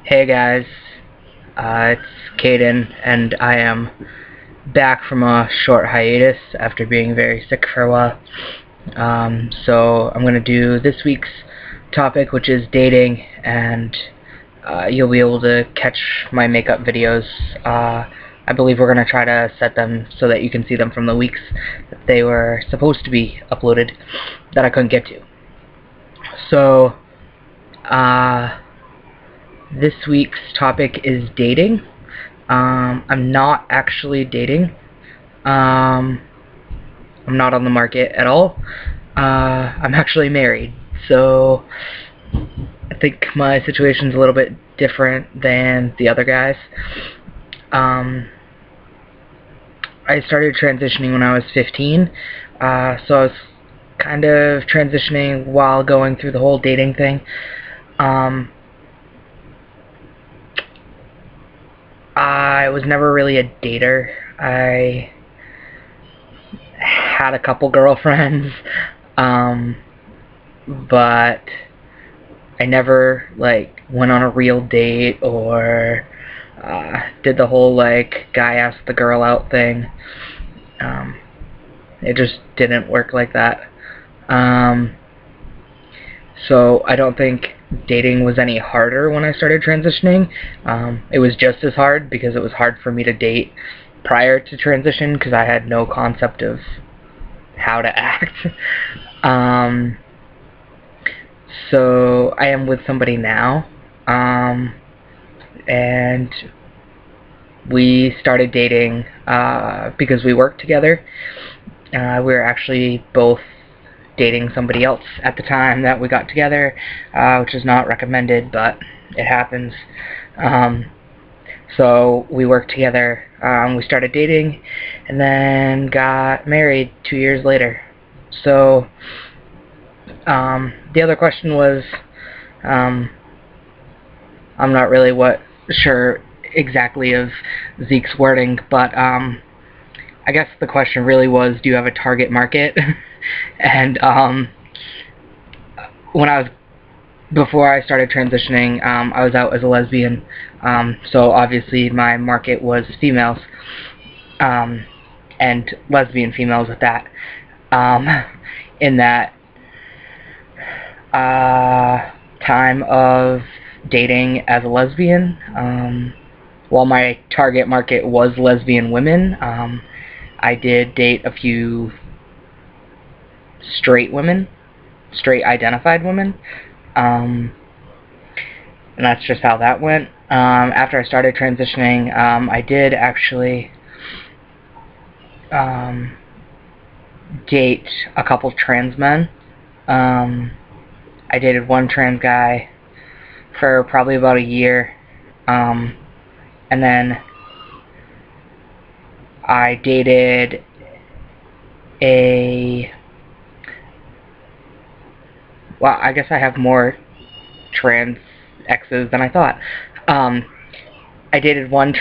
Hey guys, it's Kaden, and I am back from a short hiatus after being very sick for a while. So I'm going to do this week's topic, which is dating, and you'll be able to catch my makeup videos. I believe we're going to try to set them so that you can see them from the weeks that they were supposed to be uploaded that I couldn't get to. So, this week's topic is dating. I'm not actually dating. I'm not on the market at all. I'm actually married, so I think my situation's a little bit different than the other guys. I started transitioning when I was 15, so I was kind of transitioning while going through the whole dating thing. I was never really a dater. I had a couple girlfriends, but I never went on a real date or did the whole guy asked the girl out thing. It just didn't work like that. So I don't think dating was any harder when I started transitioning. It was just as hard because it was hard for me to date prior to transition because I had no concept of how to act. So I am with somebody now, and we started dating because we worked together. We were actually both dating somebody else at the time that we got together, which is not recommended, but it happens. So we worked together, we started dating, and then got married 2 years later. So the other question was, I'm not really sure exactly of Zeke's wording, but I guess the question really was, do you have a target market? And before I started transitioning, I was out as a lesbian, so obviously my market was females, and lesbian females at that. In that time of dating as a lesbian, while my target market was lesbian women, I did date a few straight identified women, and that's just how that went. After I started transitioning, I did actually date a couple trans men. I dated one trans guy for probably about a year, and then I dated I guess I have more trans exes than I thought. I dated one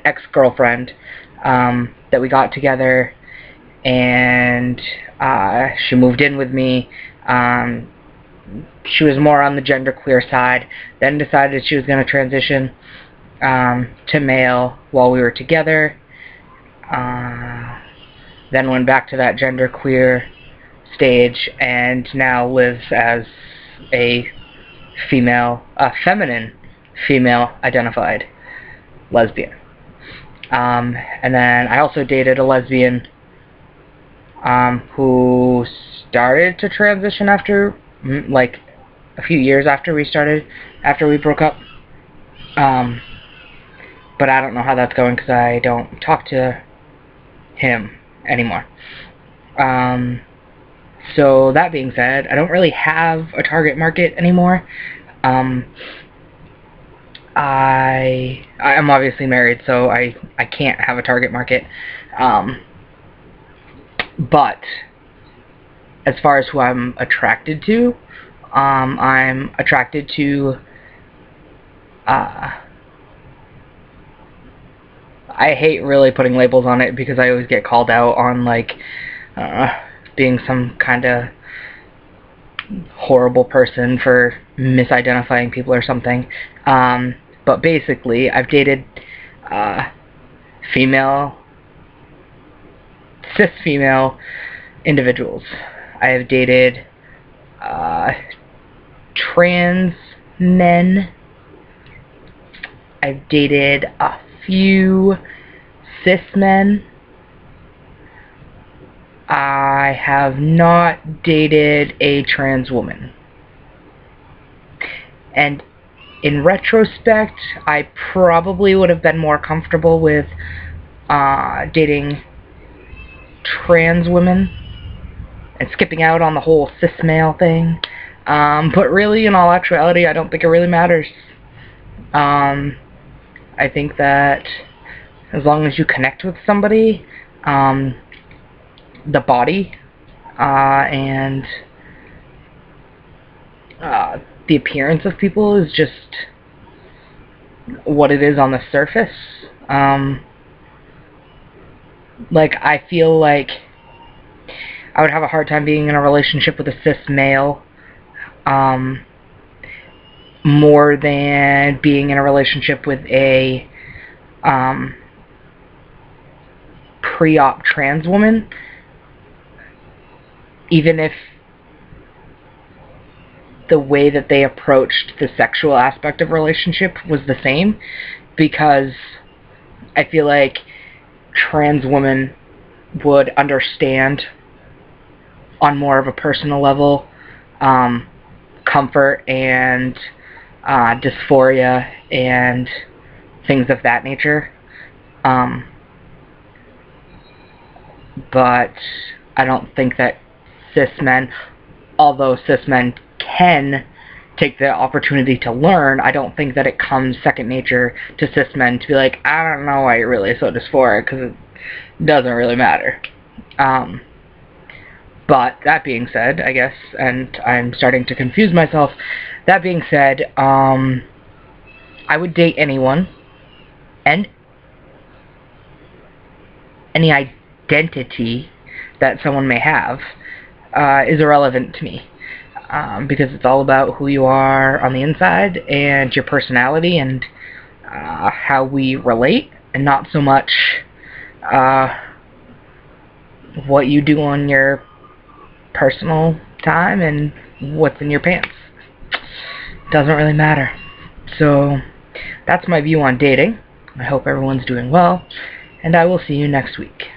ex-girlfriend that we got together, and she moved in with me. She was more on the genderqueer side, then decided she was going to transition to male while we were together, then went back to that genderqueer stage, and now lives as a feminine female identified lesbian. And then I also dated a lesbian who started to transition after a few years after we broke up. But I don't know how that's going because I don't talk to him anymore. So that being said, I don't really have a target market anymore. I'm obviously married, so I can't have a target market. But as far as who I'm attracted to, I'm attracted to I hate really putting labels on it because I always get called out on being some kind of horrible person for misidentifying people or something. But basically, I've dated cis female individuals. I have dated trans men. I've dated a few cis men. I have not dated a trans woman. And in retrospect, I probably would have been more comfortable with dating trans women and skipping out on the whole cis male thing. But really, in all actuality, I don't think it really matters. I think that as long as you connect with somebody, the body and the appearance of people is just what it is on the surface. Like, I feel like I would have a hard time being in a relationship with a cis male more than being in a relationship with a pre-op trans woman, even if the way that they approached the sexual aspect of relationship was the same, because I feel like trans women would understand on more of a personal level comfort and dysphoria and things of that nature. But I don't think that cis men, although cis men can take the opportunity to learn, I don't think that it comes second nature to cis men to be like, I don't know why you're really so dysphoric, because it doesn't really matter. But that being said, I guess, and I'm starting to confuse myself, that being said, I would date anyone, and any identity that someone may have is irrelevant to me, because it's all about who you are on the inside and your personality and how we relate, and not so much what you do on your personal time and what's in your pants. Doesn't really matter. So that's my view on dating. I hope everyone's doing well, and I will see you next week.